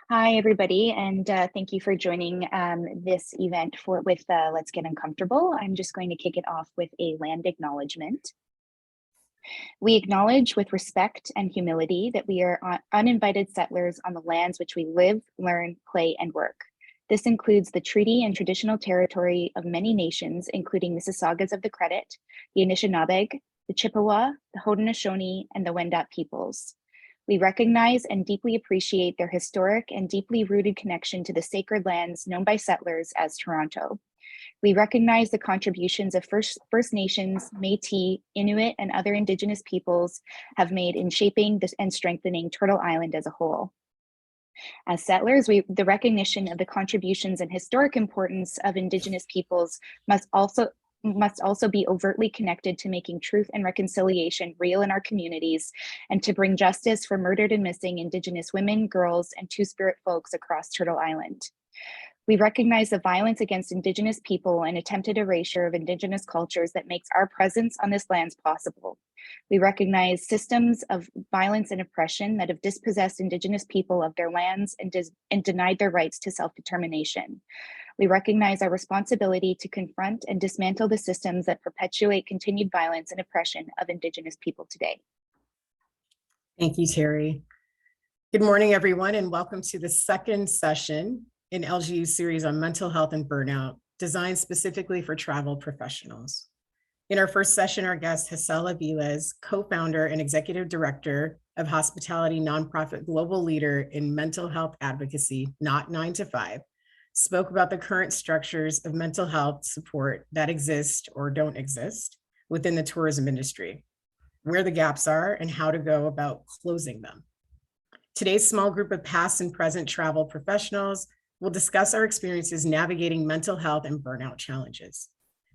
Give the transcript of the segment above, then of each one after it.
Hi, everybody, and thank you for joining this event with Let's Get Uncomfortable. I'm just going to kick it off with a land acknowledgement. We acknowledge with respect and humility that we are uninvited settlers on the lands which we live, learn, play, and work. This includes the treaty and traditional territory of many nations, including Mississaugas of the Credit, the Anishinaabe, the Chippewa, the Haudenosaunee, and the Wendat peoples. We recognize and deeply appreciate their historic and deeply rooted connection to the sacred lands known by settlers as Toronto. We recognize the contributions of First Nations, Métis, Inuit, and other Indigenous peoples have made in shaping and strengthening Turtle Island as a whole. As settlers, the recognition of the contributions and historic importance of Indigenous peoples must also be overtly connected to making truth and reconciliation real in our communities and to bring justice for murdered and missing Indigenous women, girls, and Two-Spirit folks across Turtle Island. We recognize the violence against Indigenous people and attempted erasure of Indigenous cultures that makes our presence on this land possible. We recognize systems of violence and oppression that have dispossessed Indigenous people of their lands and denied their rights to self-determination. We recognize our responsibility to confront and dismantle the systems that perpetuate continued violence and oppression of Indigenous people today. Thank you, Terry. Good morning, everyone, and welcome to the second session in LGU's series on mental health and burnout, designed specifically for travel professionals. In our first session, our guest, Hassel Aviles, co-founder and executive director of hospitality nonprofit global leader in mental health advocacy, Not 9 to 5, spoke about the current structures of mental health support that exist or don't exist within the tourism industry, where the gaps are, and how to go about closing them. Today's small group of past and present travel professionals will discuss our experiences navigating mental health and burnout challenges.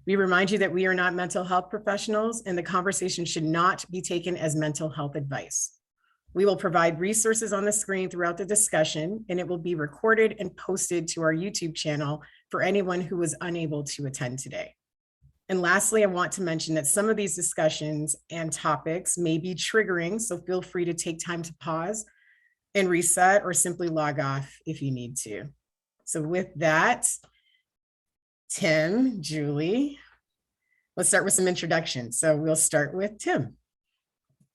We remind you that we are not mental health professionals, and the conversation should not be taken as mental health advice. We will provide resources on the screen throughout the discussion, and it will be recorded and posted to our YouTube channel for anyone who was unable to attend today. And lastly, I want to mention that some of these discussions and topics may be triggering, so feel free to take time to pause and reset or simply log off if you need to. So with that, Tim, Julie, let's start with some introductions. So we'll start with Tim.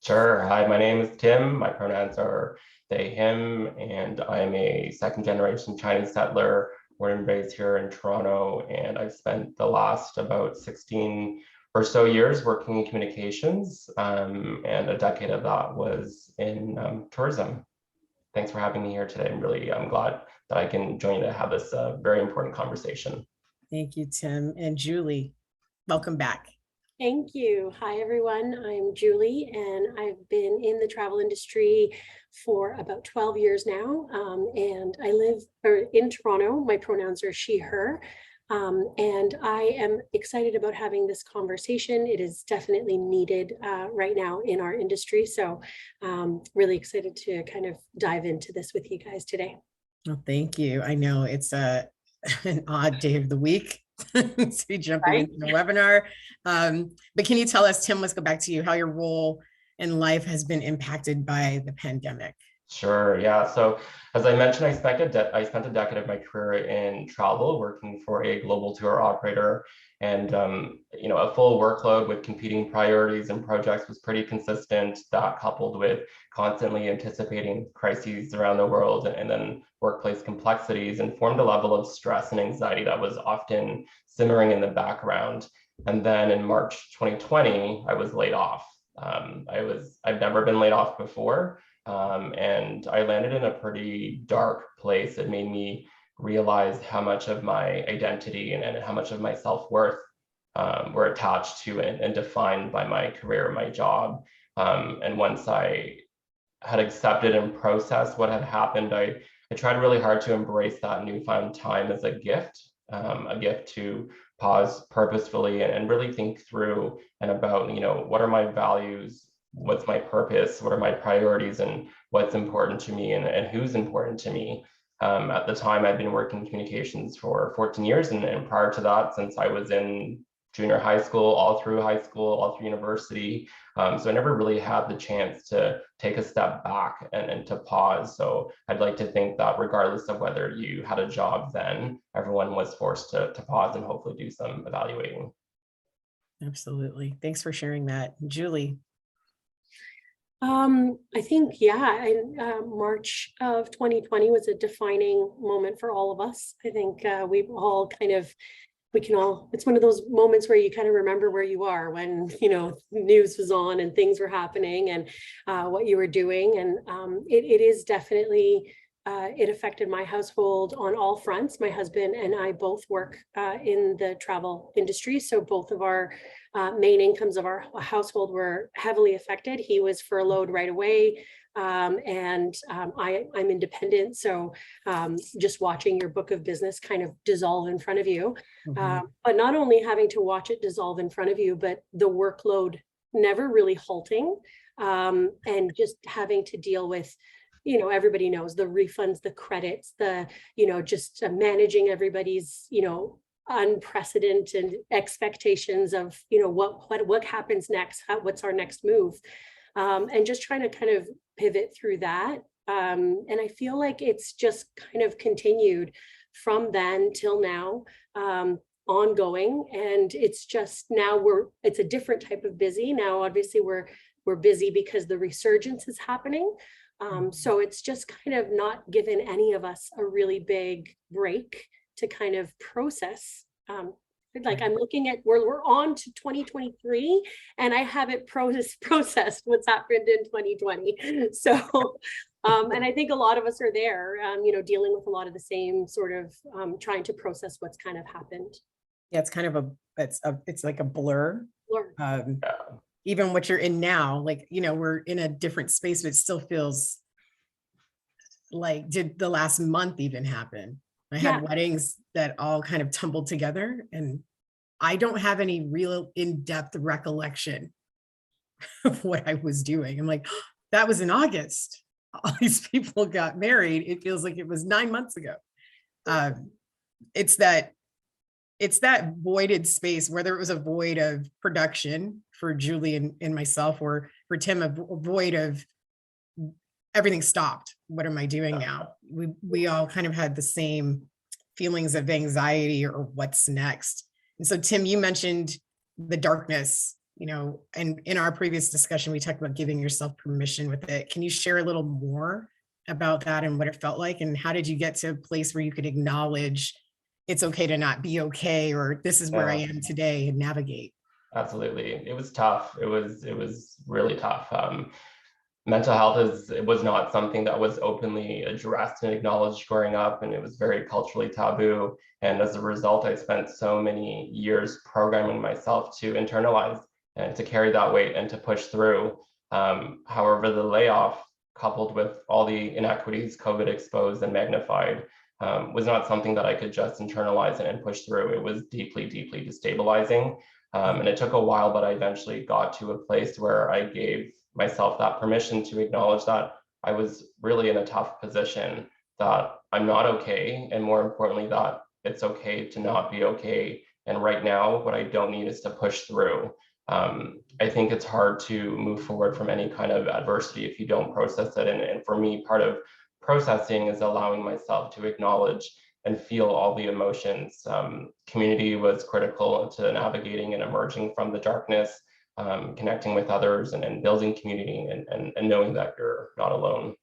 Sure. Hi, my name is Tim. My pronouns are they, him, and I'm a second-generation Chinese settler, born and raised here in Toronto, and I've spent the last about 16 or so years working in communications, and a decade of that was in tourism. Thanks for having me here today. I'm glad that I can join you to have this very important conversation. Thank you, Tim. And Julie, welcome back. Thank you. Hi, everyone. I'm Julie, and I've been in the travel industry for about 12 years now. And I live in Toronto. My pronouns are she, her. And I am excited about having this conversation. It is definitely needed right now in our industry. So really excited to kind of dive into this with you guys today. Well, thank you. I know it's an odd day of the week to be jumping into the webinar. But can you tell us, Tim, let's go back to you, how your role in life has been impacted by the pandemic? Sure. Yeah. So as I mentioned, I spent a decade of my career in travel, working for a global tour operator, and a full workload with competing priorities and projects was pretty consistent. That, coupled with constantly anticipating crises around the world and then workplace complexities, informed a level of stress and anxiety that was often simmering in the background. And then in March 2020, I was laid off. I've never been laid off before. And I landed in a pretty dark place. It made me realize how much of my identity and how much of my self-worth were attached to and defined by my career, my job. And once I had accepted and processed what had happened, I tried really hard to embrace that newfound time as a gift to pause purposefully and really think through and about, what are my values? What's my purpose? What are my priorities, and what's important to me, and who's important to me? At the time, I'd been working in communications for 14 years, and prior to that, since I was in junior high school, all through high school, all through university. So I never really had the chance to take a step back and to pause. So I'd like to think that regardless of whether you had a job then, everyone was forced to pause and hopefully do some evaluating. Absolutely. Thanks for sharing that. Julie. I think, yeah, March of 2020 was a defining moment for all of us. I think we've all it's one of those moments where you kind of remember where you are when, news was on and things were happening and what you were doing. And it is definitely, it affected my household on all fronts. My husband and I both work in the travel industry. So both of our main incomes of our household were heavily affected. He was furloughed right away. I'm independent. So just watching your book of business kind of dissolve in front of you. But not only having to watch it dissolve in front of you, but the workload never really halting, and just having to deal with, everybody knows the refunds, the credits, just managing everybody's, unprecedented expectations of, what happens next, what's our next move, and just trying to kind of pivot through that. And I feel like it's just kind of continued from then till now, ongoing. And it's just now it's a different type of busy. Now, obviously we're busy because the resurgence is happening. So it's just kind of not given any of us a really big break to kind of process. Like I'm looking at we're on to 2023 and I haven't processed what's happened in 2020. So and I think a lot of us are there, dealing with a lot of the same sort of trying to process what's kind of happened. Yeah, it's kind of it's like a blur. Blur. Even what you're in now, like, we're in a different space, but it still feels like, did the last month even happen? I had weddings that all kind of tumbled together, and I don't have any real in-depth recollection of what I was doing. I'm like, that was in August. All these people got married. It feels like it was 9 months ago. It's that voided space, whether it was a void of production for Julie and myself, or for Tim, a void of everything stopped. What am I doing now? We all kind of had the same feelings of anxiety or what's next. And so, Tim, you mentioned the darkness, and in our previous discussion, we talked about giving yourself permission with it. Can you share a little more about that and what it felt like? And how did you get to a place where you could acknowledge it's okay to not be okay, or this is where I am today, and navigate? Absolutely. It was tough. It was really tough. Mental health was not something that was openly addressed and acknowledged growing up, and it was very culturally taboo. And as a result, I spent so many years programming myself to internalize and to carry that weight and to push through. However, the layoff, coupled with all the inequities COVID exposed and magnified, was not something that I could just internalize and push through. It was deeply, deeply destabilizing. And it took a while, but I eventually got to a place where I gave myself that permission to acknowledge that I was really in a tough position, that I'm not okay, and more importantly, that it's okay to not be okay. And right now, what I don't need is to push through. I think it's hard to move forward from any kind of adversity if you don't process it. And for me, part of processing is allowing myself to acknowledge and feel all the emotions. Community was critical to navigating and emerging from the darkness. Connecting with others and building community and knowing that you're not alone.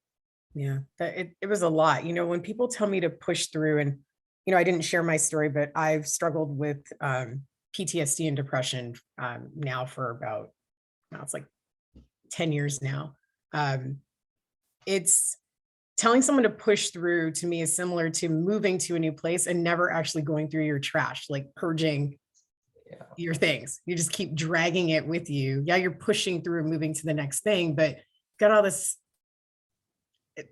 Yeah, it was a lot. When people tell me to push through, and, I didn't share my story, but I've struggled with PTSD and depression now for it's like 10 years now. It's telling someone to push through, to me, is similar to moving to a new place and never actually going through your trash, like purging your things. You just keep dragging it with you. Yeah, you're pushing through and moving to the next thing, but got all this,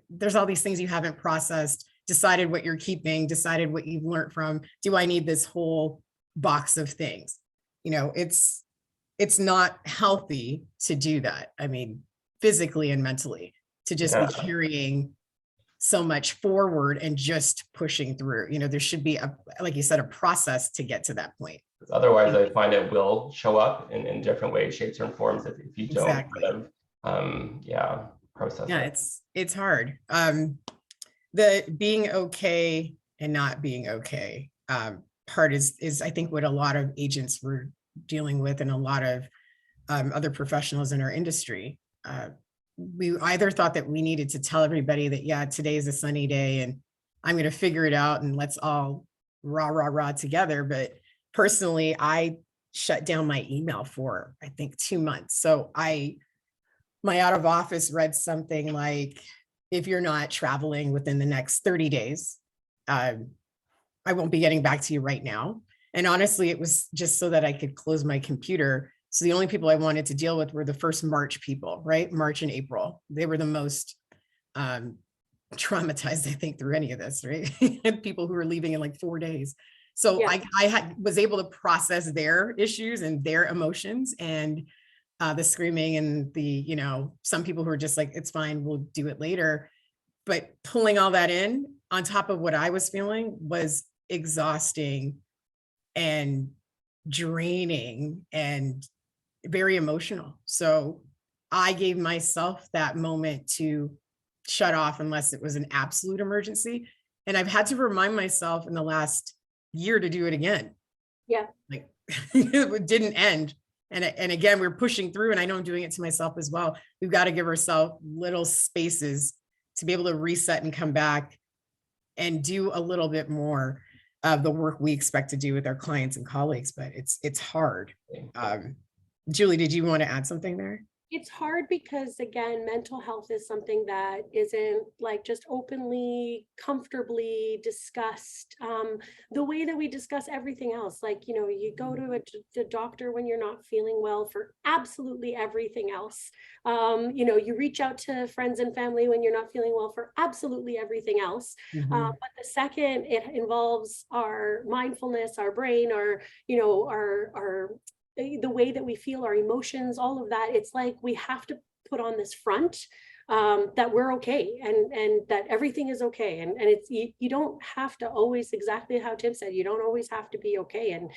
there's all these things you haven't processed, decided what you're keeping, decided what you've learned from. Do I need this whole box of things? It's not healthy to do that. I mean, physically and mentally, to just be carrying so much forward and just pushing through. There should be like you said, a process to get to that point. 'Cause otherwise, I find it will show up in different ways, shapes, and forms if you don't Exactly. kind of process Yeah, it. it's hard. The being okay and not being okay part is I think what a lot of agents were dealing with, and a lot of other professionals in our industry. We either thought that we needed to tell everybody that, yeah, today is a sunny day and I'm going to figure it out and let's all rah together. But personally, I shut down my email for, I think, 2 months. So my out of office read something like, if you're not traveling within the next 30 days, I won't be getting back to you right now. And honestly, it was just so that I could close my computer. So the only people I wanted to deal with were the first March people, right? March and April. They were the most traumatized, I think, through any of this, right? And people who were leaving in like 4 days. So Yeah. I was able to process their issues and their emotions, and the screaming and the, some people who are just like, it's fine, we'll do it later. But pulling all that in on top of what I was feeling was exhausting and draining and very emotional. So I gave myself that moment to shut off unless it was an absolute emergency. And I've had to remind myself in the last year to do it again. Yeah. Like it didn't end. And again, we're pushing through, and I know I'm doing it to myself as well. We've got to give ourselves little spaces to be able to reset and come back and do a little bit more of the work we expect to do with our clients and colleagues, but it's hard. Julie, did you want to add something there? It's hard because, again, mental health is something that isn't like just openly, comfortably discussed the way that we discuss everything else. Like, you go to the doctor when you're not feeling well for absolutely everything else. You reach out to friends and family when you're not feeling well for absolutely everything else. But the second it involves our mindfulness, our brain, our the way that we feel, our emotions, all of that, it's like we have to put on this front that we're okay and that everything is okay. And it's you don't have to always, exactly how Tim said, you don't always have to be okay. And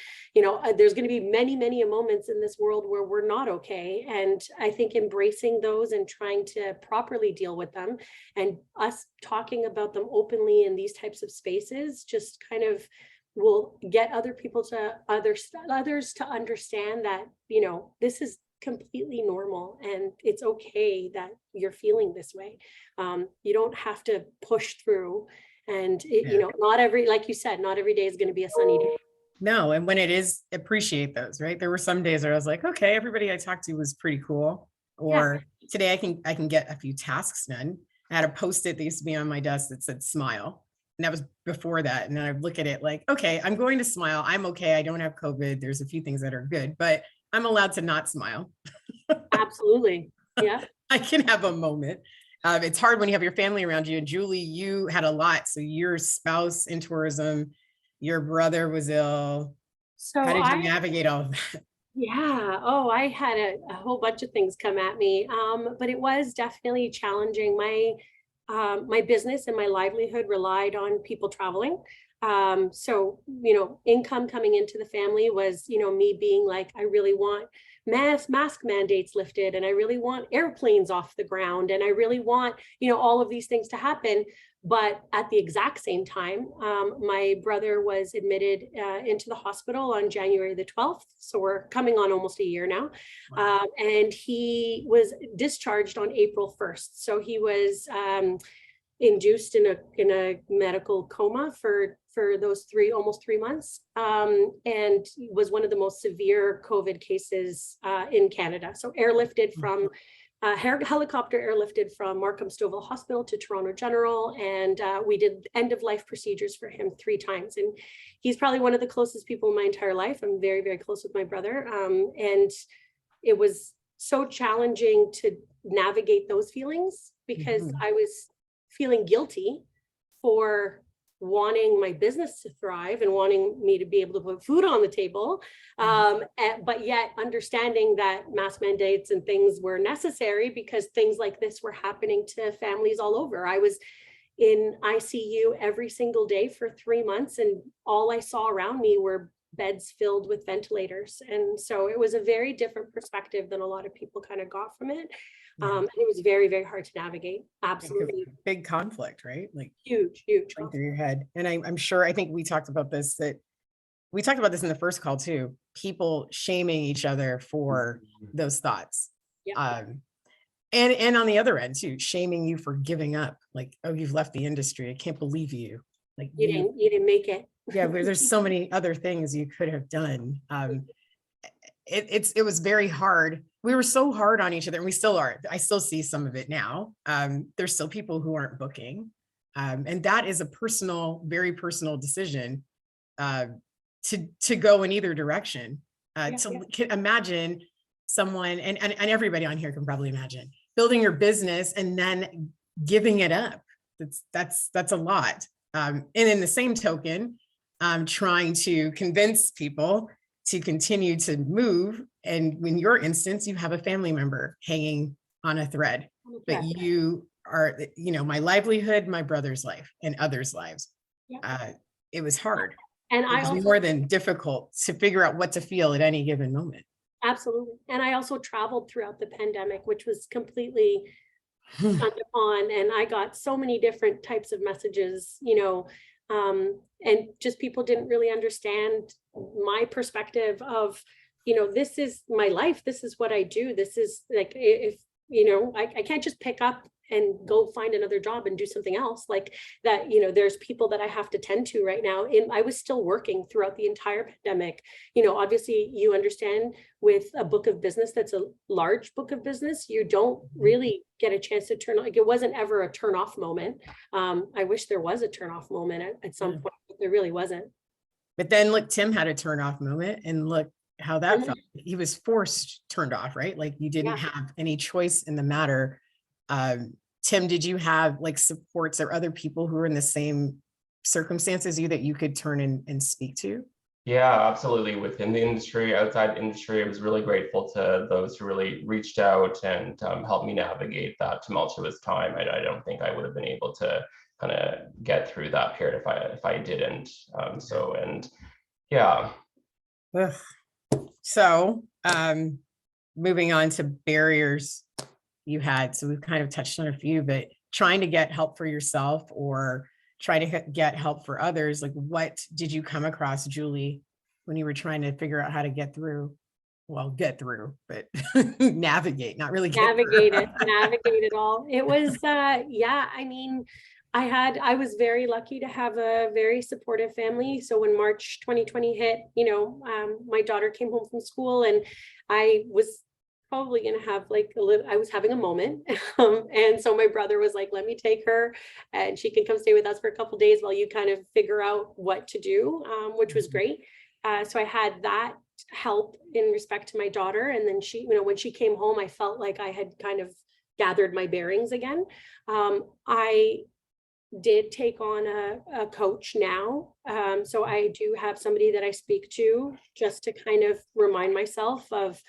there's going to be many moments in this world where we're not okay. And I think embracing those and trying to properly deal with them, and us talking about them openly in these types of spaces, just kind of will get others to understand that, this is completely normal and it's okay that you're feeling this way. You don't have to push through, and not every, like you said, not every day is going to be a sunny day. No, and when it is, appreciate those, right? There were some days where I was like, okay, everybody I talked to was pretty cool. Or today I can get a few tasks done. I had a Post-it that used to be on my desk that said smile. And that was before that. And then I look at it like, okay, I'm going to smile. I'm okay. I don't have COVID. There's a few things that are good, but I'm allowed to not smile. Absolutely. Yeah. I can have a moment. It's hard when you have your family around you. And Julie, you had a lot. So your spouse in tourism, your brother was ill. So how did you navigate all of that? Yeah. Oh, I had a whole bunch of things come at me. But it was definitely challenging. My business and my livelihood relied on people traveling. So, income coming into the family was, me being like, I really want mask mandates lifted, and I really want airplanes off the ground, and I really want, all of these things to happen. But at the exact same time, my brother was admitted into the hospital on January the 12th. So we're coming on almost a year now. Wow. And he was discharged on April 1st. So he was induced in a medical coma for those almost 3 months, and was one of the most severe COVID cases in Canada. So airlifted from helicopter airlifted from Markham Stouffville Hospital to Toronto General, and we did end of life procedures for him 3 times. And he's probably one of the closest people in my entire life. I'm very, very close with my brother, and it was so challenging to navigate those feelings because I was feeling guilty for wanting my business to thrive and wanting me to be able to put food on the table, but yet understanding that mask mandates and things were necessary because things like this were happening to families all over. I was in ICU every single day for 3 months, and all I saw around me were beds filled with ventilators. And so it was a very different perspective than a lot of people kind of got from it. And it was very, very hard to navigate. Absolutely. Big conflict, right? Like Huge going through your head. And I'm sure, I think we talked about this, in the first call too, people shaming each other for those thoughts. Yeah. And on the other end too, shaming you for giving up. Like, oh, you've left the industry. I can't believe you. Like you didn't make it. yeah, there's so many other things you could have done. It was very hard. We were so hard on each other, and we still are. I still see some of it now. There's still people who aren't booking. And that is a very personal decision to go in either direction. Imagine someone, and everybody on here can probably imagine, building your business and then giving it up. That's a lot. And in the same token, trying to convince people to continue to move. And in your instance, you have a family member hanging on a thread, but you are, my livelihood, my brother's life, and others' lives. It was hard. And it was more than difficult to figure out what to feel at any given moment. Absolutely. And I also traveled throughout the pandemic, which was completely shunned upon. And I got so many different types of messages, and just people didn't really understand my perspective of, this is my life. This is what I do. This is like, if, I can't just pick up and go find another job and do something else like that. There's people that I have to tend to right now. And I was still working throughout the entire pandemic. Obviously you understand with a book of business, that's a large book of business, you don't really get a chance to turn on. Like, it wasn't ever a turn off moment. I wish there was a turn off moment at some point, but there really wasn't. But then look, Tim had a turn off moment, and look how that felt. He was turned off, right? Like you didn't have any choice in the matter. Tim, did you have like supports or other people who were in the same circumstances that you could turn and speak to? Yeah, absolutely. Within the industry, outside the industry, I was really grateful to those who really reached out and helped me navigate that tumultuous time. I don't think I would have been able to kind of get through that period if I didn't. So moving on to barriers you had. So we've kind of touched on a few, but trying to get help for yourself or trying to get help for others. Like, what did you come across, Julie, when you were trying to figure out how to get through, but navigate, not really navigate it all. It was, I was very lucky to have a very supportive family. So when March 2020 hit, my daughter came home from school and I was probably going to have I was having a moment. And so my brother was like, let me take her and she can come stay with us for a couple of days while you kind of figure out what to do, which was great. So I had that help in respect to my daughter. And then she, when she came home, I felt like I had kind of gathered my bearings again. I did take on a coach now. So I do have somebody that I speak to just to kind of remind myself of,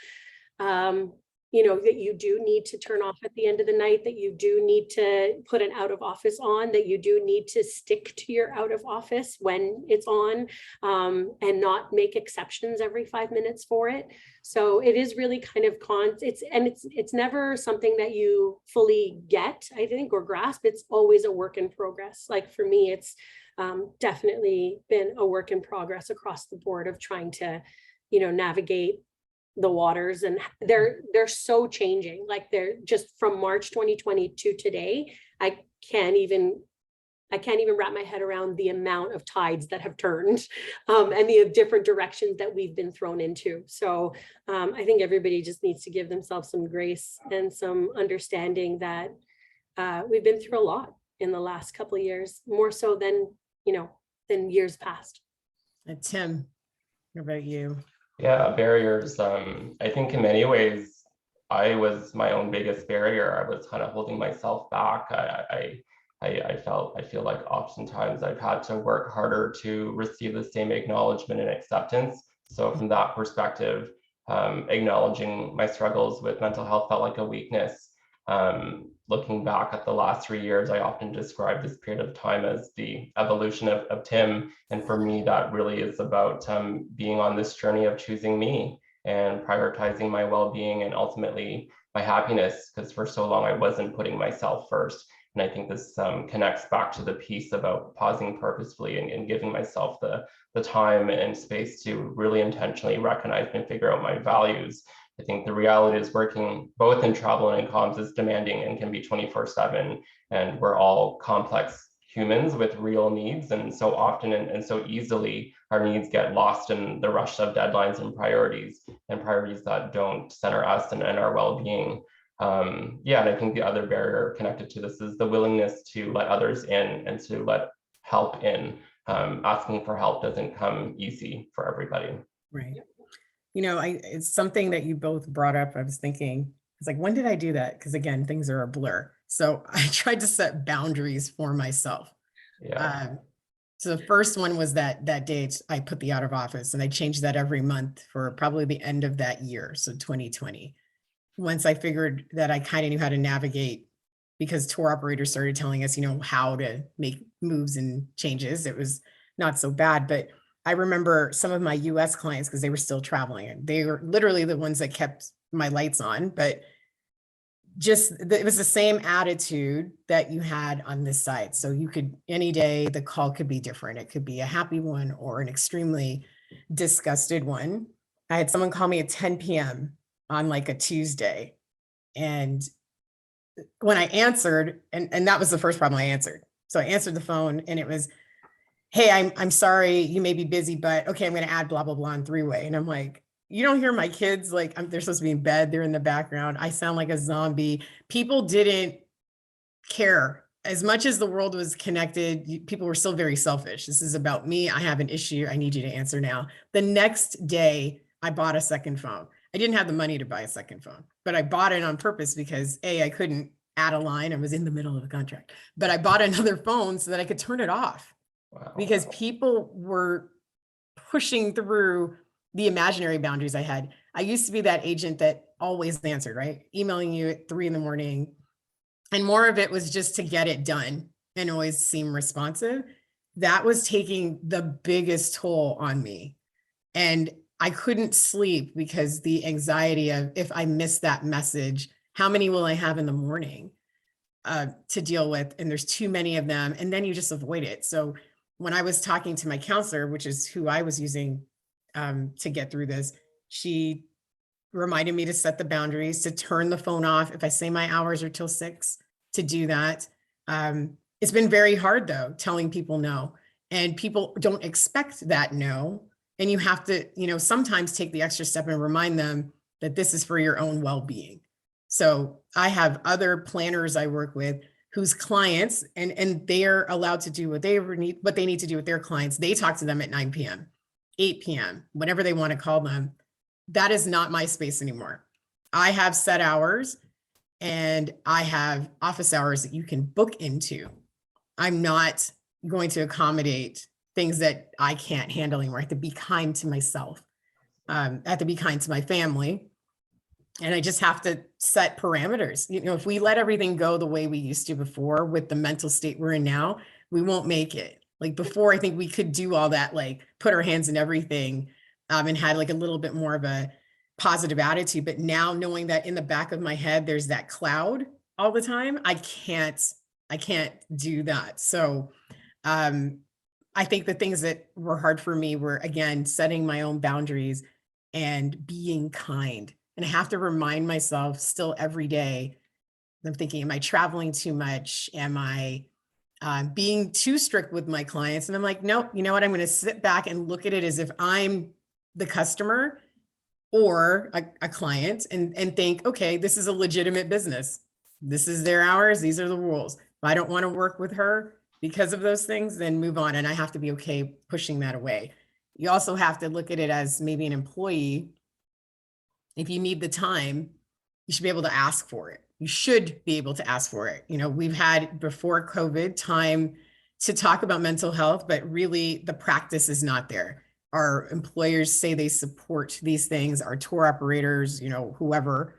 that you do need to turn off at the end of the night, that you do need to put an out of office on, that you do need to stick to your out of office when it's on, and not make exceptions every 5 minutes for it. So it is really kind of it's never something that you fully get, I think, or grasp. It's always a work in progress. Like for me, it's definitely been a work in progress across the board of trying to, navigate the waters, and they're so changing. Like they're just from March 2020 to today. I can't even wrap my head around the amount of tides that have turned, and the different directions that we've been thrown into. So I think everybody just needs to give themselves some grace and some understanding that we've been through a lot in the last couple of years, more so than years past. And Tim, what about you? Yeah, barriers. I think in many ways, I was my own biggest barrier. I was kind of holding myself back. I feel like oftentimes I've had to work harder to receive the same acknowledgement and acceptance. So from that perspective, acknowledging my struggles with mental health felt like a weakness. looking back at the last 3 years, I often describe this period of time as the evolution of Tim. And for me, that really is about being on this journey of choosing me and prioritizing my well-being and ultimately my happiness, because for so long I wasn't putting myself first. And I think this connects back to the piece about pausing purposefully and giving myself the time and space to really intentionally recognize and figure out my values. I think the reality is working both in travel and in comms is demanding and can be 24/7. And we're all complex humans with real needs. And so often and so easily our needs get lost in the rush of deadlines and priorities that don't center us and our well-being. Yeah, and I think the other barrier connected to this is the willingness to let others in and to let help in. Asking for help doesn't come easy for everybody. Right. You know, it's something that you both brought up. I was thinking, it's like, when did I do that? Because again, things are a blur. So I tried to set boundaries for myself. Yeah. So the first one was that date I put the out of office, and I changed that every month for probably the end of that year. So 2020. Once I figured that I kind of knew how to navigate, because tour operators started telling us, how to make moves and changes, it was not so bad. But I remember some of my US clients, because they were still traveling, and they were literally the ones that kept my lights on, but it was the same attitude that you had on this side. So you could, any day, the call could be different. It could be a happy one or an extremely disgusted one. I had someone call me at 10 p.m. on like a Tuesday. And when I answered, and that was the first problem I answered. So I answered the phone and it was, hey, I'm sorry, you may be busy, but okay, I'm going to add blah, blah, blah on three-way. And I'm like, you don't hear my kids, like they're supposed to be in bed. They're in the background. I sound like a zombie. People didn't care. As much as the world was connected, people were still very selfish. This is about me. I have an issue. I need you to answer now. The next day, I bought a second phone. I didn't have the money to buy a second phone, but I bought it on purpose because I couldn't add a line. I was in the middle of the contract, but I bought another phone so that I could turn it off. Wow. Because people were pushing through the imaginary boundaries I had. I used to be that agent that always answered, right? Emailing you at 3 a.m. And more of it was just to get it done and always seem responsive. That was taking the biggest toll on me. And I couldn't sleep because the anxiety of, if I miss that message, how many will I have in the morning to deal with? And there's too many of them. And then you just avoid it. So when I was talking to my counselor, which is who I was using to get through this, she reminded me to set the boundaries, to turn the phone off. If I say my hours are till 6, to do that. It's been very hard though, telling people no, and people don't expect that no. And you have to, sometimes take the extra step and remind them that this is for your own well-being. So I have other planners I work with whose clients, and they're allowed to do what they need to do with their clients. They talk to them at 9 p.m., 8 p.m., whatever they want to call them. That is not my space anymore. I have set hours and I have office hours that you can book into. I'm not going to accommodate things that I can't handle anymore. I have to be kind to myself. I have to be kind to my family. And I just have to set parameters. If we let everything go the way we used to before with the mental state we're in now, we won't make it. Like before, I think we could do all that, like put our hands in everything and had like a little bit more of a positive attitude. But now knowing that in the back of my head, there's that cloud all the time, I can't do that. So I think the things that were hard for me were, again, setting my own boundaries and being kind. And I have to remind myself still every day, I'm thinking, am I traveling too much? Am I being too strict with my clients? And I'm like, nope, you know what? I'm going to sit back and look at it as if I'm the customer or a client and think, okay, this is a legitimate business. This is their hours. These are the rules. If I don't want to work with her because of those things, then move on. And I have to be okay pushing that away. You also have to look at it as maybe an employee. If you need the time, you should be able to ask for it. You should be able to ask for it. We've had before COVID time to talk about mental health, but really the practice is not there. Our employers say they support these things, our tour operators, whoever.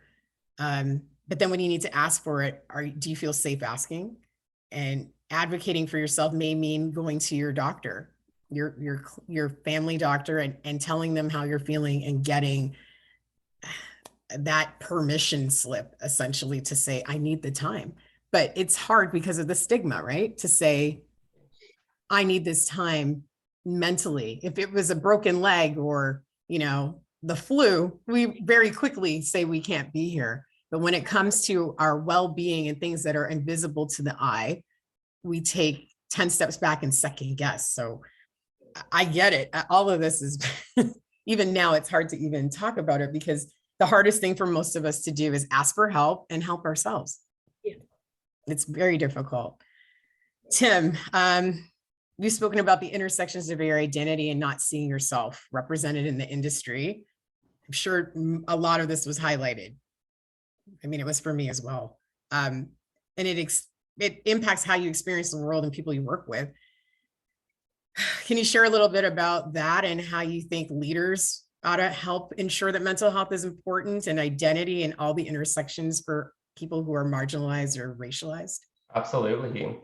But then when you need to ask for it, do you feel safe asking? And advocating for yourself may mean going to your doctor, your family doctor, and telling them how you're feeling and getting that permission slip, essentially, to say, I need the time. But it's hard because of the stigma, right? To say, I need this time mentally. If it was a broken leg or, the flu, we very quickly say we can't be here. But when it comes to our well-being and things that are invisible to the eye, we take 10 steps back and second guess. So I get it. All of this is, even now, it's hard to even talk about it because the hardest thing for most of us to do is ask for help and help ourselves. Yeah. It's very difficult. Tim, you've spoken about the intersections of your identity and not seeing yourself represented in the industry. I'm sure a lot of this was highlighted. I mean, it was for me as well. And it impacts how you experience the world and people you work with. Can you share a little bit about that and how you think leaders ought to help ensure that mental health is important and identity and all the intersections for people who are marginalized or racialized? Absolutely.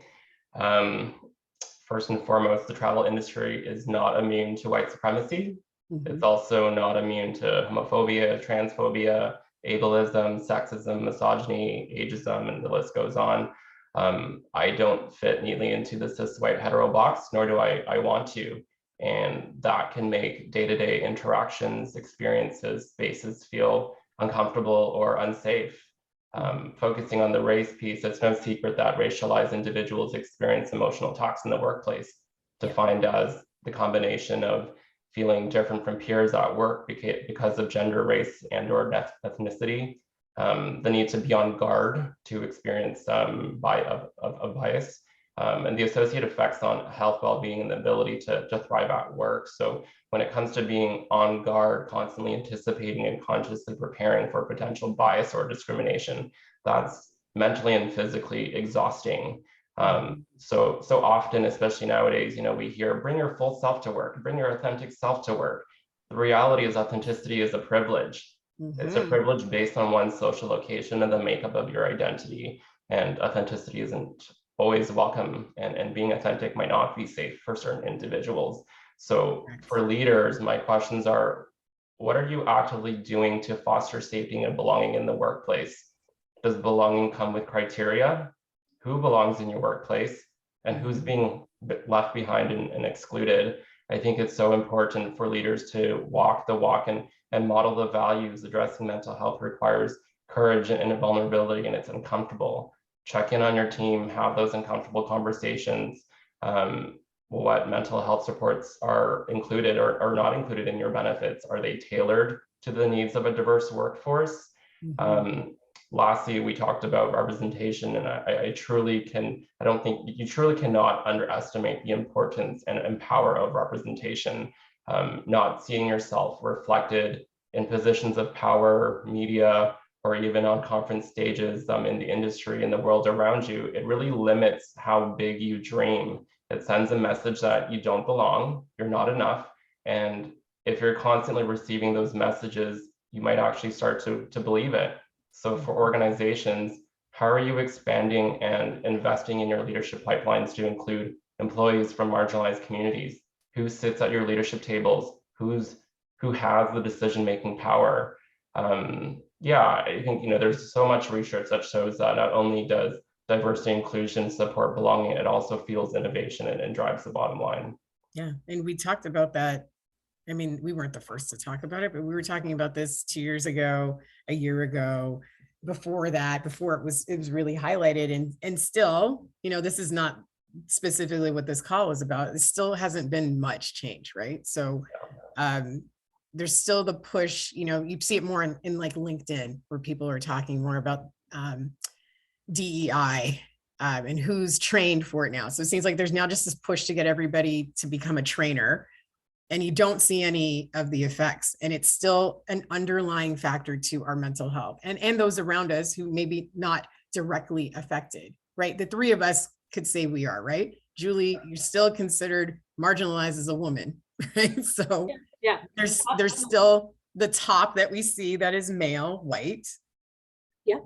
First and foremost, the travel industry is not immune to white supremacy. It's also not immune to homophobia, transphobia, ableism, sexism, misogyny, ageism, and the list goes on. I don't fit neatly into the cis white hetero box, nor do I want to. And that can make day-to-day interactions, experiences, spaces feel uncomfortable or unsafe. Focusing on the race piece, it's no secret that racialized individuals experience emotional talks in the workplace, defined as the combination of feeling different from peers at work because of gender, race, and/or ethnicity, the need to be on guard to experience bias, and the associated effects on health, well-being, and the ability to thrive at work. So when it comes to being on guard, constantly anticipating and consciously preparing for potential bias or discrimination, that's mentally and physically exhausting. So often, especially nowadays, we hear, bring your full self to work, bring your authentic self to work. The reality is authenticity is a privilege. It's a privilege based on one's social location and the makeup of your identity. And authenticity isn't always welcome, and being authentic might not be safe for certain individuals. So for leaders, my questions are, what are you actively doing to foster safety and belonging in the workplace? Does belonging come with criteria? Who belongs in your workplace and who's being left behind and excluded? I think it's so important for leaders to walk the walk and model the values. Addressing mental health requires courage and vulnerability, and it's uncomfortable. Check in on your team, have those uncomfortable conversations. What mental health supports are included or not included in your benefits? Are they tailored to the needs of a diverse workforce? Lastly, we talked about representation, and I don't think you truly cannot underestimate the importance and power of representation. Not seeing yourself reflected in positions of power, media, or even on conference stages in the industry and the world around you, it really limits how big you dream. It sends a message that you don't belong, you're not enough. And if you're constantly receiving those messages, you might actually start to believe it. So for organizations, how are you expanding and investing in your leadership pipelines to include employees from marginalized communities? Who sits at your leadership tables? Who has the decision-making power? I think there's so much research that shows that not only does diversity inclusion support belonging, it also fuels innovation and drives the bottom line. Yeah, and we talked about that. I mean, we weren't the first to talk about it, but we were talking about this 2 years ago, a year ago, before it was really highlighted, and still, this is not specifically what this call was about. It still hasn't been much change, right? So there's still the push, you see it more in like LinkedIn, where people are talking more about DEI and who's trained for it now. So it seems like there's now just this push to get everybody to become a trainer, and you don't see any of the effects. And it's still an underlying factor to our mental health and those around us who maybe not directly affected, right? The three of us could say we are, right? Julie, you're still considered marginalized as a woman, right? So yeah, there's still the top that we see that is male, white. Yeah.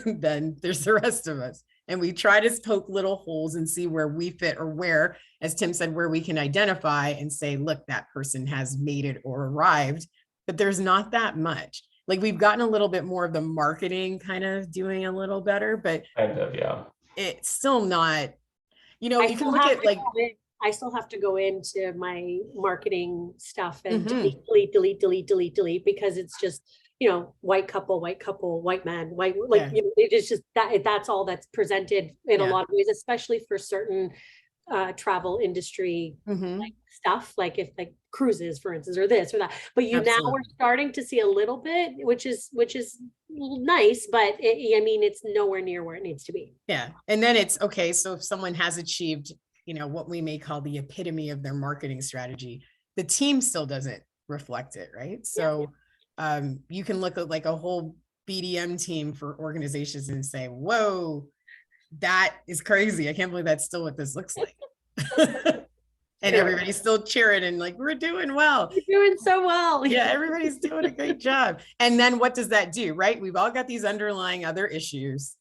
then there's the rest of us. And we try to poke little holes and see where we fit, or where, as Tim said, where we can identify and say, look, that person has made it or arrived, but there's not that much. Like, we've gotten a little bit more of the marketing kind of doing a little better, but Kind of, yeah. it's still not, you know, you can look at like, I still have to go into my marketing stuff and Mhm. delete, because it's just, you know, white couple, white man, white, like, Yeah. you know, it is just that's all that's presented in a Yeah. lot of ways, especially for certain travel industry Mhm. like stuff, like if like cruises, for instance, or this or that. But now Absolutely. we're starting to see a little bit, which is nice, but I mean, it's nowhere near where it needs to be. Yeah. And then it's okay. So if someone has achieved, you know, what we may call the epitome of their marketing strategy, the team still doesn't reflect it, right? So you can look at like a whole BDM team for organizations and say, whoa, that is crazy. I can't believe that's still what this looks like. And everybody's still cheering and like, we're doing well. You're doing so well. Yeah, everybody's doing a great job. And then what does that do, right? We've all got these underlying other issues.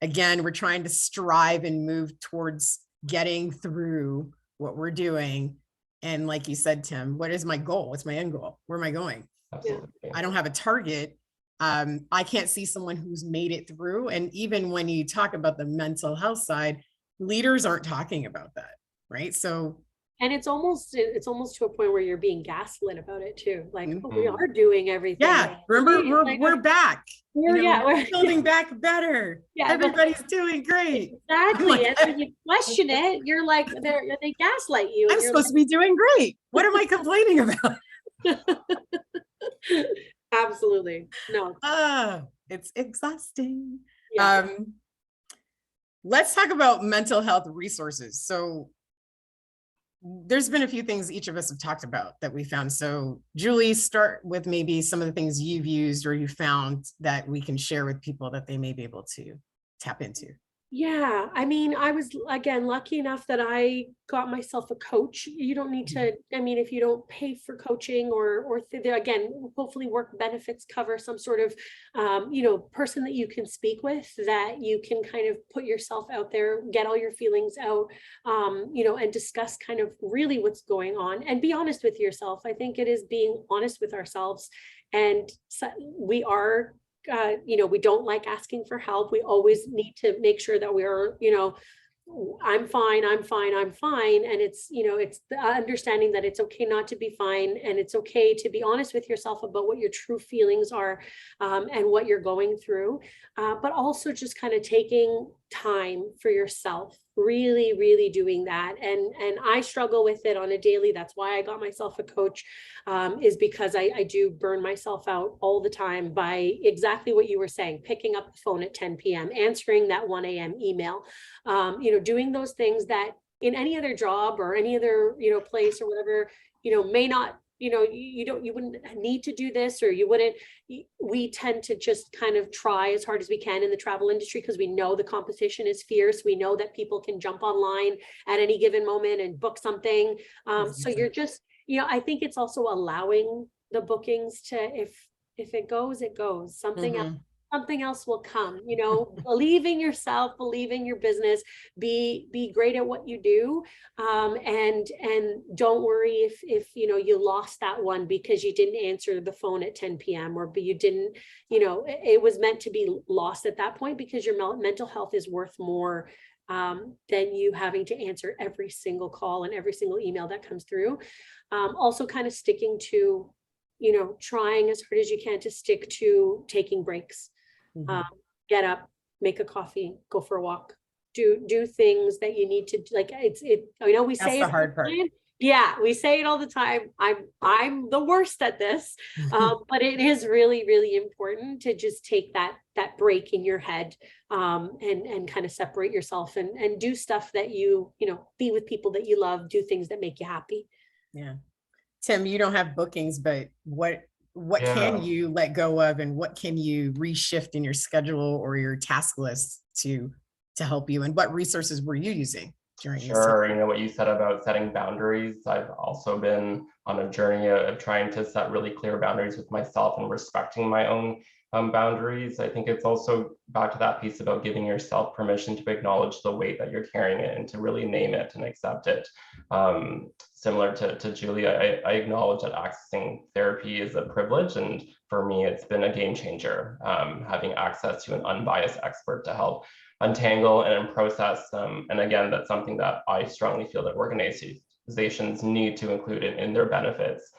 Again, we're trying to strive and move towards getting through what we're doing. And like you said, Tim, what is my goal? What's my end goal? Where am I going? Absolutely. I don't have a target. I can't see someone who's made it through. And even when you talk about the mental health side, leaders aren't talking about that, right? So, and it's almost to a point where you're being gaslit about it too. Like, Mhm. oh, we are doing everything. yeah, remember, we're back. We're, You know, yeah, we're building back better. Yeah, everybody's doing great. Exactly. Like, and when you question it, you're like, they gaslight you. I'm supposed to be doing great. What am I complaining about? Absolutely. No. It's exhausting. Yeah. Let's talk about mental health resources. So there's been a few things each of us have talked about that we found. So Julie, start with maybe some of the things you've used or you found that we can share with people that they may be able to tap into. Yeah, I mean, I was, again, lucky enough that I got myself a coach. You don't need to, I mean, if you don't pay for coaching or again, hopefully work benefits cover some sort of, you know, person that you can speak with, that you can kind of put yourself out there, get all your feelings out, you know, and discuss kind of really what's going on and be honest with yourself. I think it is being honest with ourselves. And so we are, you know, we don't like asking for help. We always need to make sure that we are, you know, I'm fine. And it's, you know, it's the understanding that it's okay not to be fine. And it's okay to be honest with yourself about what your true feelings are, and what you're going through. But also just kind of taking time for yourself, really doing that. And I struggle with it on a daily. That's why I got myself a coach, is because I do burn myself out all the time by exactly what you were saying, picking up the phone at 10 p.m., answering that 1 a.m. email, you know, doing those things that in any other job or any other, you know, place or whatever, you know, may not, you know, you wouldn't need to do this, or you wouldn't. We tend to just kind of try as hard as we can in the travel industry because we know the competition is fierce. We know that people can jump online at any given moment and book something. So you're just, you know, I think it's also allowing the bookings to, if it goes, it goes. Something else will come, you know. Believe in yourself, believe in your business, be great at what you do. And don't worry if you know, you lost that one because you didn't answer the phone at 10 p.m. or you didn't, you know, it was meant to be lost at that point, because your mental health is worth more than you having to answer every single call and every single email that comes through. Also kind of sticking to, you know, trying as hard as you can to stick to taking breaks. Get up, make a coffee, go for a walk, do things that you need to, like, I know we say That's the hard part. Yeah, we say it all the time. I'm the worst at this, but it is really important to just take that break in your head, and kind of separate yourself and do stuff that you know, be with people that you love, do things that make you happy. Yeah. Tim, you don't have bookings, but what can you let go of, and what can you reshift in your schedule or your task list to help you? And what resources were you using? during this Sure. time? What you said about setting boundaries, I've also been on a journey of trying to set really clear boundaries with myself and respecting my own boundaries. I think it's also back to that piece about giving yourself permission to acknowledge the weight that you're carrying it and to really name it and accept it. Similar to Julie, I acknowledge that accessing therapy is a privilege, and for me, it's been a game changer, having access to an unbiased expert to help untangle and process. And again, that's something that I strongly feel that organizations need to include in their benefits.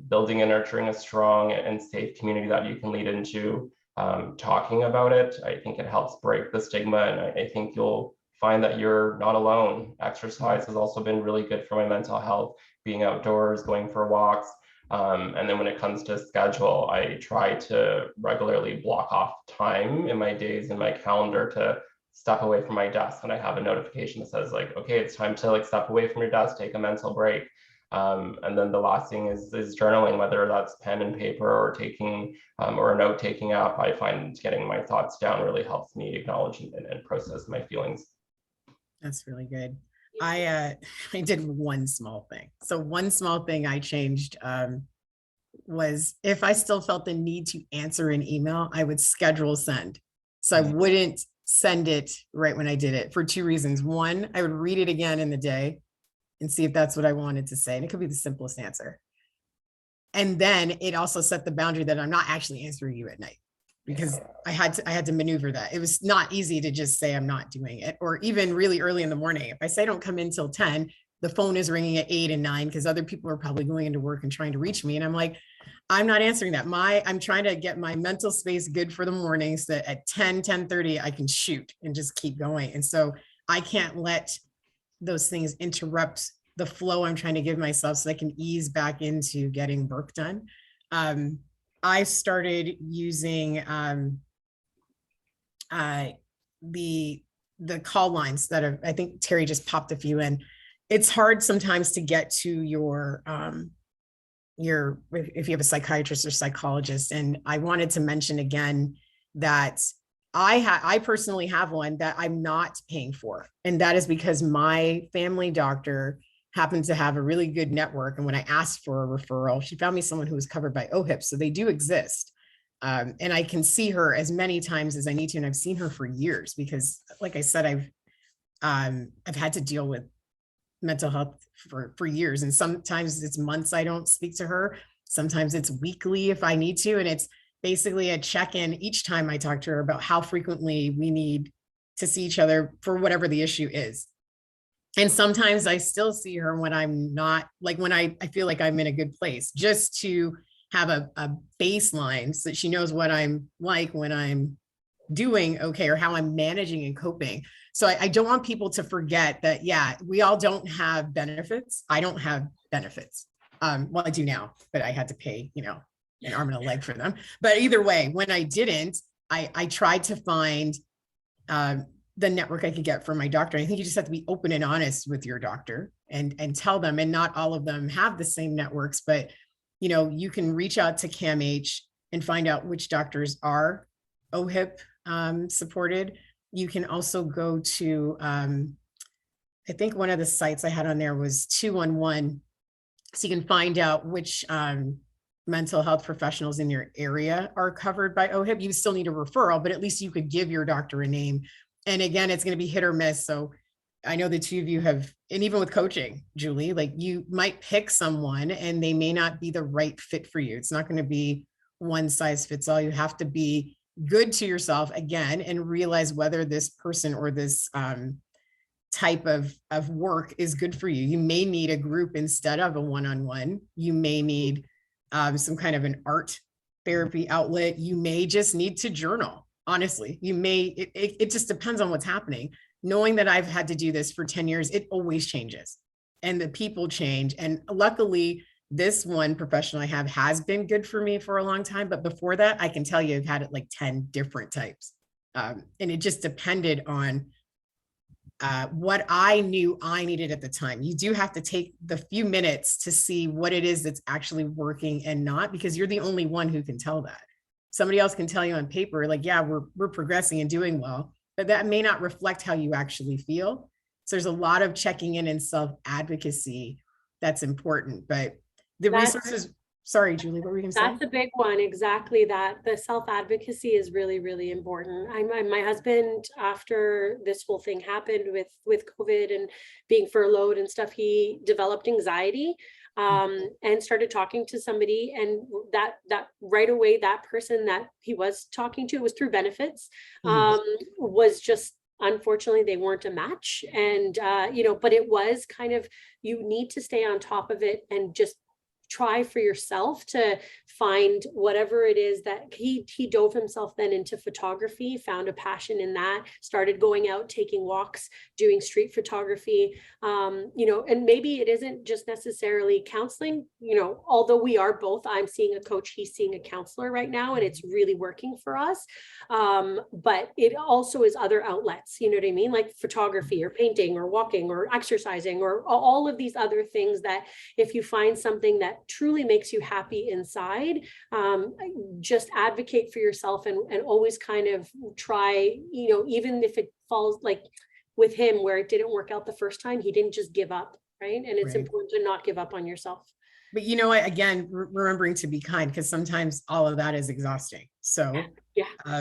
Building and nurturing a strong and safe community that you can lead into, talking about it. I think it helps break the stigma, and I think you'll find that you're not alone. Exercise has also been really good for my mental health, being outdoors, going for walks. And then when it comes to schedule, I try to regularly block off time in my days in my calendar to step away from my desk when I have a notification that says like, okay, it's time to like step away from your desk, take a mental break. And then the last thing is journaling, whether that's pen and paper or taking or a note-taking app. I find getting my thoughts down really helps me acknowledge and process my feelings. That's really good. I did one small thing. So one small thing I changed was if I still felt the need to answer an email, I would schedule send. So I wouldn't send it right when I did it for two reasons. One, I would read it again in the day and see if that's what I wanted to say. And it could be the simplest answer. And then it also set the boundary that I'm not actually answering you at night, because I had to maneuver that. It was not easy to just say I'm not doing it, or even really early in the morning. If I say don't come in till 10, the phone is ringing at 8 and 9 because other people are probably going into work and trying to reach me. And I'm like, I'm not answering that. I'm trying to get my mental space good for the morning so that at 10:30, I can shoot and just keep going. And so I can't let those things interrupt the flow I'm trying to give myself so I can ease back into getting work done. I started using the call lines that I think Terry just popped a few in. It's hard sometimes to get to your if you have a psychiatrist or psychologist. And I wanted to mention again that I personally have one that I'm not paying for. And that is because my family doctor happens to have a really good network. And when I asked for a referral, she found me someone who was covered by OHIP. So they do exist. And I can see her as many times as I need to. And I've seen her for years because, like I said, I've had to deal with mental health for years. And sometimes it's months I don't speak to her. Sometimes it's weekly if I need to. And it's basically a check-in each time I talk to her about how frequently we need to see each other for whatever the issue is. And sometimes I still see her when I'm not, like when I feel like I'm in a good place, just to have a baseline so that she knows what I'm like when I'm doing okay, or how I'm managing and coping. So I don't want people to forget that, yeah, we all don't have benefits. I don't have benefits. Well, I do now, but I had to pay, an arm and a leg for them. But either way, when I didn't, I tried to find the network I could get from my doctor. I think you just have to be open and honest with your doctor and tell them, and not all of them have the same networks, but you can reach out to CAMH and find out which doctors are OHIP supported. You can also go to, I think one of the sites I had on there was 211. So you can find out which mental health professionals in your area are covered by OHIP. You still need a referral, but at least you could give your doctor a name. And again, it's going to be hit or miss. So I know the two of you have, and even with coaching, Julie, like you might pick someone and they may not be the right fit for you. It's not going to be one size fits all. You have to be good to yourself again and realize whether this person or this type of work is good for you. You may need a group instead of a one-on-one. You may need some kind of an art therapy outlet. You may just need to journal. Honestly, it just depends on what's happening. Knowing that I've had to do this for 10 years, it always changes and the people change. And luckily, this one professional I have has been good for me for a long time. But before that, I can tell you I've had it like 10 different types. And it just depended on what I knew I needed at the time. You do have to take the few minutes to see what it is that's actually working and not, because you're the only one who can tell that. Somebody else can tell you on paper, like, yeah, we're progressing and doing well, but that may not reflect how you actually feel. So there's a lot of checking in and self-advocacy that's important, but the resources, sorry, Julie, what were you gonna say? That's a big one. Exactly that. The self-advocacy is really, really important. My husband, after this whole thing happened with COVID and being furloughed and stuff, he developed anxiety and started talking to somebody, and that right away, that person that he was talking to was through benefits, was just, unfortunately, they weren't a match. And, but it was kind of, you need to stay on top of it and just try for yourself to find whatever it is that he dove himself then into photography, found a passion in that, started going out, taking walks, doing street photography, and maybe it isn't just necessarily counseling, although we are both, I'm seeing a coach, he's seeing a counselor right now, and it's really working for us. But it also is other outlets, you know what I mean? Like photography or painting or walking or exercising or all of these other things that if you find something that truly makes you happy inside, just advocate for yourself and always kind of try, even if it falls, like with him where it didn't work out the first time, he didn't just give up, right? And it's important to not give up on yourself. But again, remembering to be kind, because sometimes all of that is exhausting. So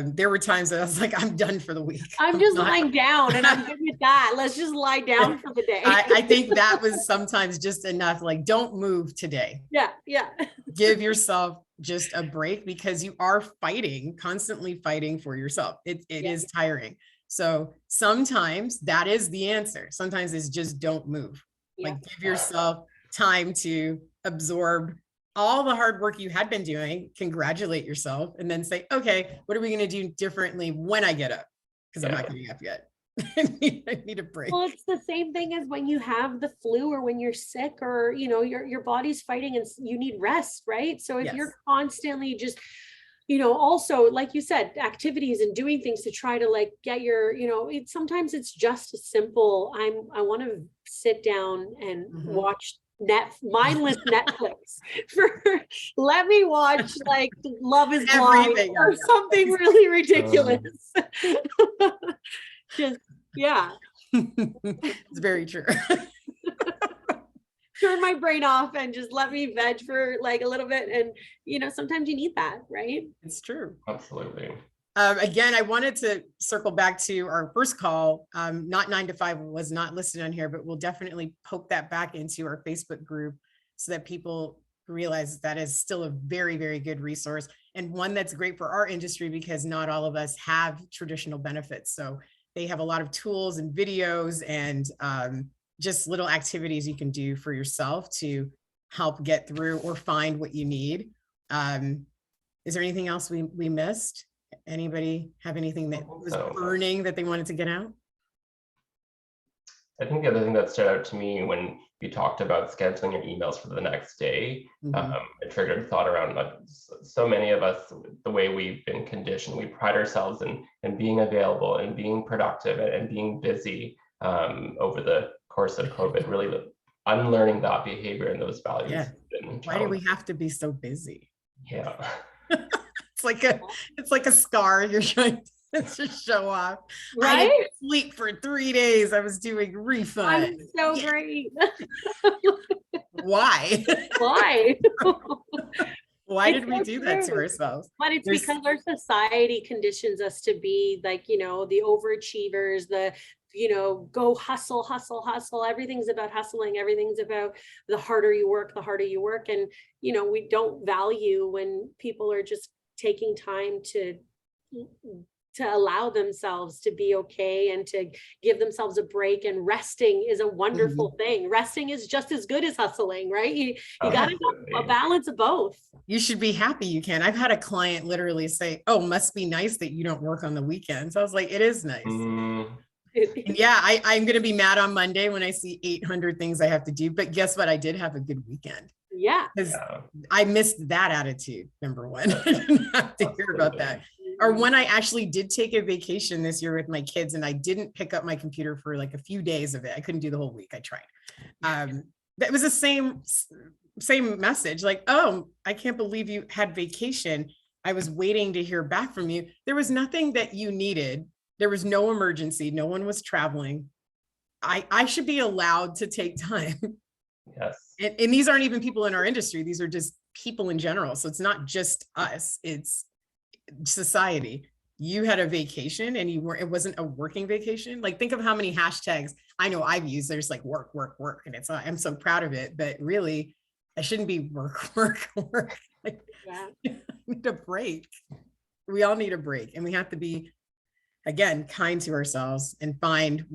there were times that I was like, I'm done for the week. I'm just lying down and I'm good with that. Let's just lie down for the day. I think that was sometimes just enough. Like, don't move today. Yeah. Give yourself just a break, because you are constantly fighting for yourself. It is tiring. So sometimes that is the answer. Sometimes it's just don't move. Like, give yourself time to absorb all the hard work you had been doing, congratulate yourself, and then say, okay, what are we going to do differently when I get up? Because I'm not getting up yet. I need a break. Well, it's the same thing as when you have the flu or when you're sick, or, your body's fighting and you need rest, right? So if you're constantly just, also, like you said, activities and doing things to try to like get your, sometimes it's just a simple, I want to sit down and watch mindless Netflix let me watch like Love is Blind or something really ridiculous. Just it's very true. Turn my brain off and just let me veg for like a little bit, and sometimes you need that, right? It's true. Absolutely. Again, I wanted to circle back to our first call. Not 9 to 5 was not listed on here, but we'll definitely poke that back into our Facebook group so that people realize that is still a very, very good resource, and one that's great for our industry because not all of us have traditional benefits. So they have a lot of tools and videos and just little activities you can do for yourself to help get through or find what you need. Is there anything else we missed? Anybody have anything that was burning that they wanted to get out? I think the other thing that stood out to me when you talked about scheduling your emails for the next day, it triggered thought around like so many of us, the way we've been conditioned, we pride ourselves in being available and being productive and being busy over the course of COVID, really unlearning that behavior and those values. Yeah. Why do we have to be so busy? Yeah. It's like a scar you're trying to show off. Right? I didn't sleep for 3 days. I was doing refund. I'm so great. Why? Why did we do that to ourselves? But it's because our society conditions us to be like, the overachievers, go hustle. Everything's about hustling. Everything's about the harder you work. And, we don't value when people are just taking time to allow themselves to be okay and to give themselves a break, and resting is a wonderful thing. Resting is just as good as hustling, right? You got to have a balance of both. You should be happy you can. I've had a client literally say, oh, must be nice that you don't work on the weekends. I was like, it is nice. Yeah, I'm going to be mad on Monday when I see 800 things I have to do, but guess what? I did have a good weekend. Yeah. Because I missed that attitude, number one. I didn't have to hear about that. Or when I actually did take a vacation this year with my kids and I didn't pick up my computer for like a few days of it. I couldn't do the whole week. I tried. That was the same message. Like, oh, I can't believe you had vacation. I was waiting to hear back from you. There was nothing that you needed. There was no emergency. No one was traveling. I should be allowed to take time. Yes. And these aren't even people in our industry. These are just people in general. So it's not just us, it's society. You had a vacation and it wasn't a working vacation. Like, think of how many hashtags I know I've used. There's like work, work, work. And I'm so proud of it, but really I shouldn't be work, work, work. Like, I need a break. We all need a break, and we have to be, again, kind to ourselves and find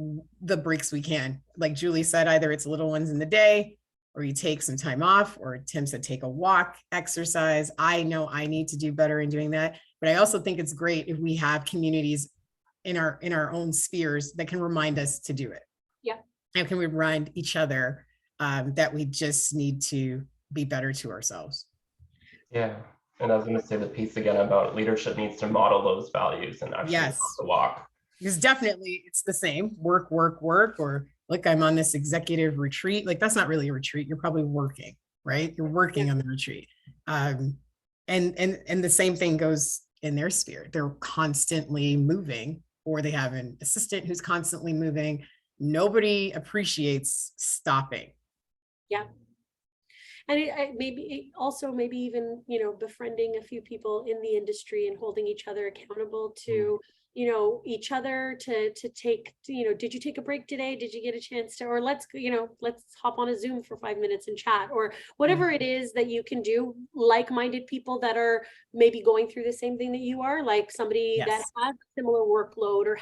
the breaks we can. Like Julie said, either it's little ones in the day, or you take some time off, or Tim said, take a walk, exercise. I know I need to do better in doing that. But I also think it's great if we have communities in our own spheres that can remind us to do it. Yeah. And can we remind each other that we just need to be better to ourselves. Yeah. And I was going to say the piece again about leadership needs to model those values and actually walk the walk. Because definitely it's the same work, work, work, or like I'm on this executive retreat. Like, that's not really a retreat. You're probably working, right? You're working on the retreat. And the same thing goes in their sphere. They're constantly moving, or they have an assistant who's constantly moving. Nobody appreciates stopping. Yeah. And maybe even, befriending a few people in the industry and holding each other accountable to, each other to take, did you take a break today? Did you get a chance to, or let's hop on a Zoom for 5 minutes and chat, or whatever it is that you can do. Like-minded people that are maybe going through the same thing that you are, like somebody that has a similar workload or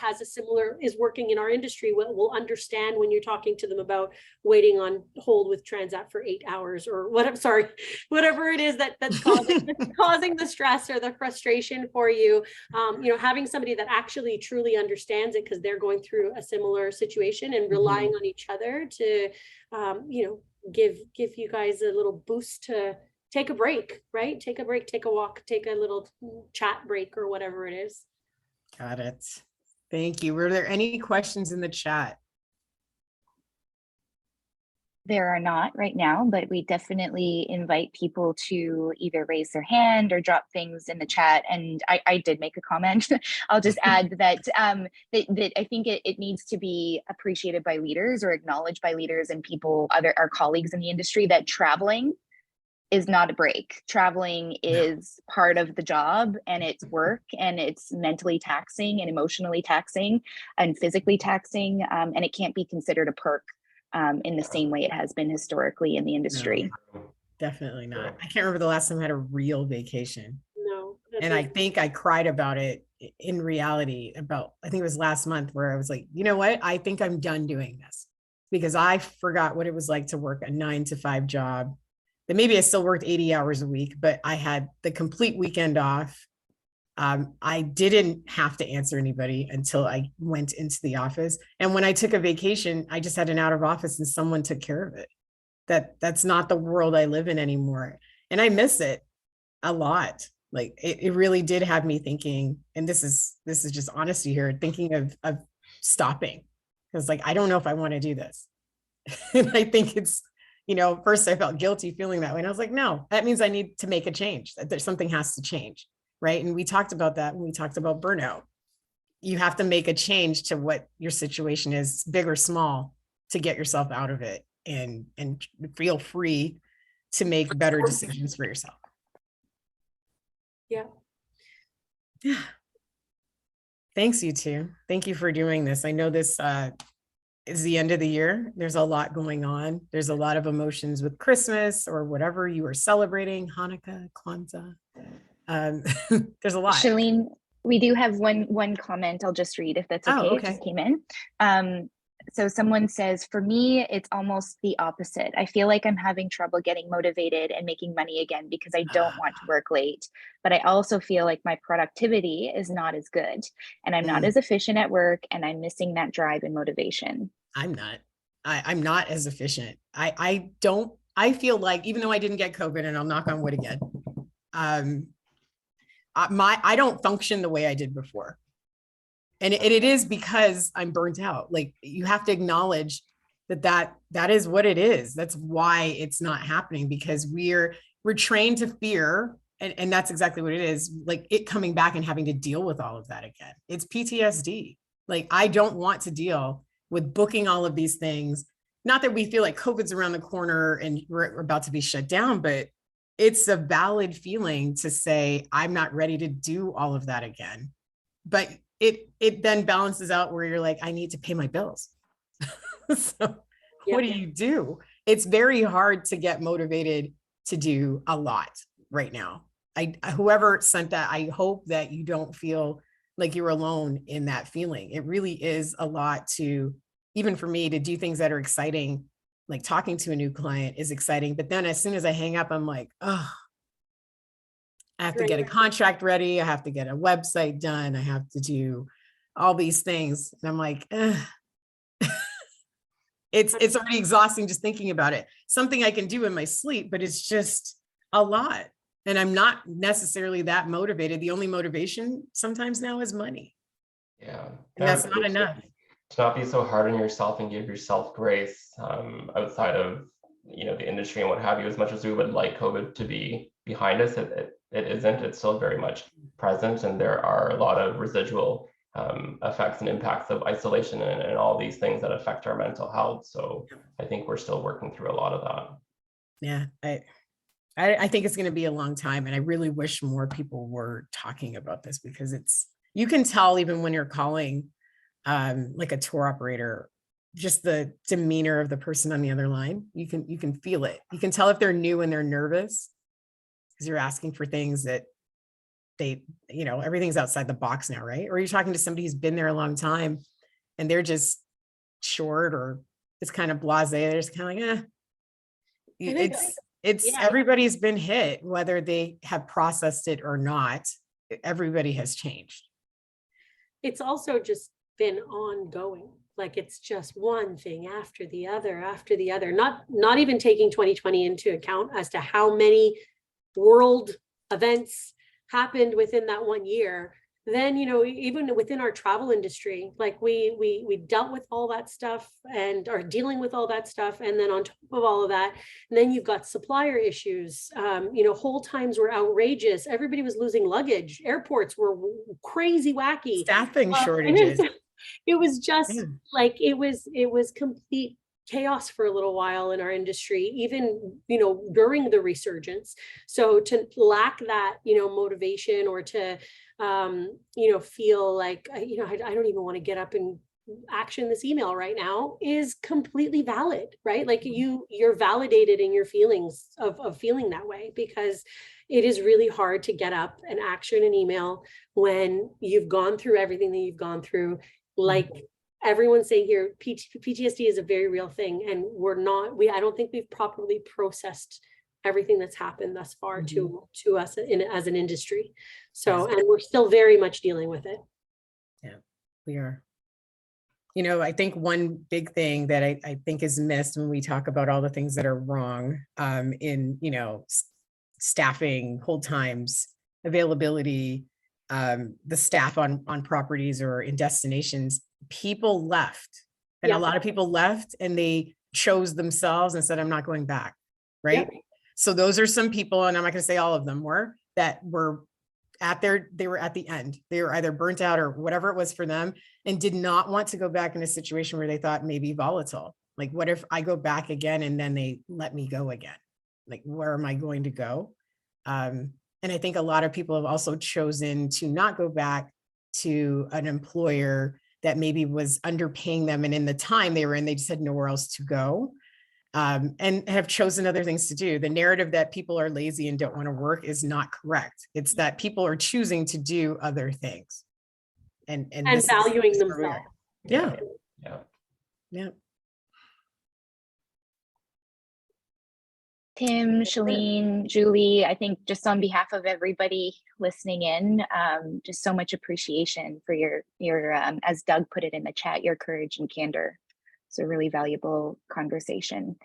is working in our industry will understand when you're talking to them about waiting on hold with Transat for 8 hours or whatever it is that's causing the stress or the frustration for you. Having somebody that actually truly understands it because they're going through a similar situation and relying on each other to, give you guys a little boost to take a break, right? Take a break, take a walk, take a little chat break or whatever it is. Got it. Thank you. Were there any questions in the chat? There are not right now, but we definitely invite people to either raise their hand or drop things in the chat. And I did make a comment. I'll just add that that I think it needs to be appreciated by leaders or acknowledged by leaders and people, our colleagues in the industry, that traveling is not a break. Traveling is part of the job, and it's work, and it's mentally taxing and emotionally taxing and physically taxing, and it can't be considered a perk in the same way it has been historically in the industry. No, definitely not. I can't remember the last time I had a real vacation. No. And I think I cried about it in reality I think it was last month, where I was like, you know what? I think I'm done doing this, because I forgot what it was like to work a 9-to-5 job. That maybe I still worked 80 hours a week, but I had the complete weekend off. I didn't have to answer anybody until I went into the office. And when I took a vacation, I just had an out of office and someone took care of it. That's not the world I live in anymore. And I miss it a lot. Like, it really did have me thinking, and this is just honesty here, thinking of stopping. Because, like, I don't know if I want to do this. And I think it's, first I felt guilty feeling that way. And I was like, no, that means I need to make a change. That there's something has to change. Right. And we talked about that when we talked about burnout. You have to make a change to what your situation is, big or small, to get yourself out of it and feel free to make better decisions for yourself. Yeah. Yeah. Thanks, you two. Thank you for doing this. I know this is the end of the year. There's a lot going on. There's a lot of emotions with Christmas or whatever you are celebrating, Hanukkah, Kwanzaa. There's a lot. Shalene, we do have one comment. I'll just read if that's okay. Oh, It just came in. So someone says, for me, it's almost the opposite. I feel like I'm having trouble getting motivated and making money again because I don't want to work late. But I also feel like my productivity is not as good and I'm not as efficient at work, and I'm missing that drive and motivation. I'm not as efficient. I feel like, even though I didn't get COVID, and I'll knock on wood again, I don't function the way I did before. And it is because I'm burnt out. Like, you have to acknowledge that is what it is. That's why it's not happening, because we're trained to fear. And that's exactly what it is. Like, it coming back and having to deal with all of that again. It's PTSD. Like, I don't want to deal with booking all of these things. Not that we feel like COVID's around the corner and we're about to be shut down, but it's a valid feeling to say, I'm not ready to do all of that again. But it then balances out where you're like, I need to pay my bills. So what do? It's very hard to get motivated to do a lot right now. Whoever sent that, I hope that you don't feel like you're alone in that feeling. It really is a lot to, even for me, to do things that are exciting, like talking to a new client is exciting. But then as soon as I hang up, I'm like, oh, I have to get a contract ready. I have to get a website done. I have to do all these things. And I'm like, it's already exhausting just thinking about it. Something I can do in my sleep, but it's just a lot. And I'm not necessarily that motivated. The only motivation sometimes now is money. Yeah. And that's not enough. To not be so hard on yourself and give yourself grace outside of, the industry and what have you. As much as we would like COVID to be behind us, it isn't. It's still very much present, and there are a lot of residual effects and impacts of isolation and all these things that affect our mental health. So I think we're still working through a lot of that. Yeah, I think it's going to be a long time, and I really wish more people were talking about this, because you can tell even when you're calling like a tour operator, just the demeanor of the person on the other line. You can feel it. You can tell if they're new and they're nervous, because you're asking for things that everything's outside the box now, right? Or you're talking to somebody who's been there a long time and they're just short, or it's kind of blasé. They're just kind of like, everybody's been hit, whether they have processed it or not. Everybody has changed. It's also just been ongoing. Like, it's just one thing after the other, not even taking 2020 into account as to how many world events happened within that 1 year. Then, even within our travel industry, like we dealt with all that stuff and are dealing with all that stuff. And then on top of all of that, then you've got supplier issues. Hold times were outrageous. Everybody was losing luggage. Airports were crazy wacky. Staffing shortages. It was just like, it was complete chaos for a little while in our industry, even, during the resurgence. So to lack that, motivation, or to, feel like, I don't even want to get up and action this email right now, is completely valid, right? Like, you're validated in your feelings of feeling that way, because it is really hard to get up and action an email when you've gone through everything that you've gone through. Like everyone's saying here, PTSD is a very real thing, and I don't think we've properly processed everything that's happened thus far to us as an industry. So, and we're still very much dealing with it. Yeah, we are. I think one big thing that I think is missed when we talk about all the things that are wrong in, staffing, hold times, availability, the staff on properties or in destinations, people left. And a lot of people left, and they chose themselves and said, I'm not going back. Right. Yep. So those are some people, and I'm not going to say all of them were at the end. They were either burnt out or whatever it was for them, and did not want to go back in a situation where they thought maybe volatile. Like, what if I go back again and then they let me go again? Like, where am I going to go? And I think a lot of people have also chosen to not go back to an employer that maybe was underpaying them. And in the time they were in, they just had nowhere else to go, and have chosen other things to do. The narrative that people are lazy and don't want to work is not correct. It's that people are choosing to do other things and valuing themselves. Yeah. Tim, Shalene, Julie, I think just on behalf of everybody listening in, just so much appreciation for your as Doug put it in the chat, your courage and candor. It's a really valuable conversation.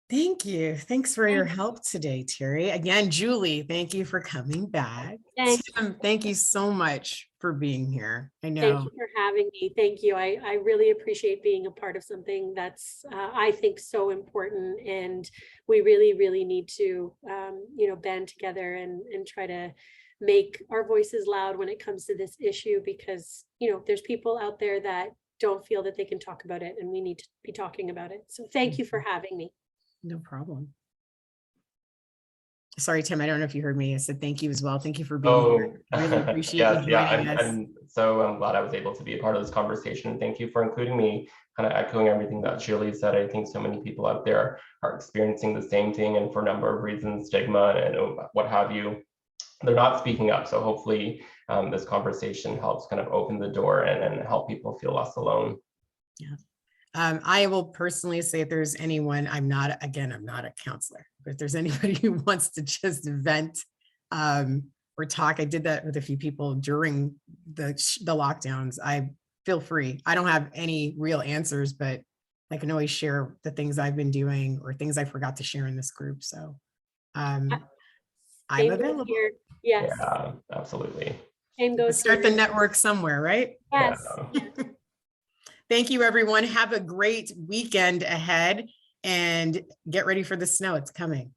Thank you. Thanks for your help today, Terry. Again, Julie, thank you for coming back. Tim, thank you so much for being here. I know. Thank you for having me. Thank you. I really appreciate being a part of something that's, I think, so important. And we really, really need to, band together and try to make our voices loud when it comes to this issue, because, there's people out there that don't feel that they can talk about it, and we need to be talking about it. So thank you for having me. No problem. Sorry, Tim, I don't know if you heard me. I said thank you as well. Thank you for being here. Really appreciate yes, you joining us. I'm glad I was able to be a part of this conversation. Thank you for including me, kind of echoing everything that Shirley said. I think so many people out there are experiencing the same thing, and for a number of reasons, stigma and what have you, they're not speaking up. So hopefully this conversation helps kind of open the door and help people feel less alone. Yeah. I will personally say if there's anyone, I'm not a counselor, but if there's anybody who wants to just vent or talk, I did that with a few people during the lockdowns. I feel free. I don't have any real answers, but I can always share the things I've been doing or things I forgot to share in this group. So I'm available. Here. Yes. Yeah, absolutely. Same goes Start here. the network somewhere, right? Yes. Yeah. Thank you, everyone. Have a great weekend ahead and get ready for the snow. It's coming.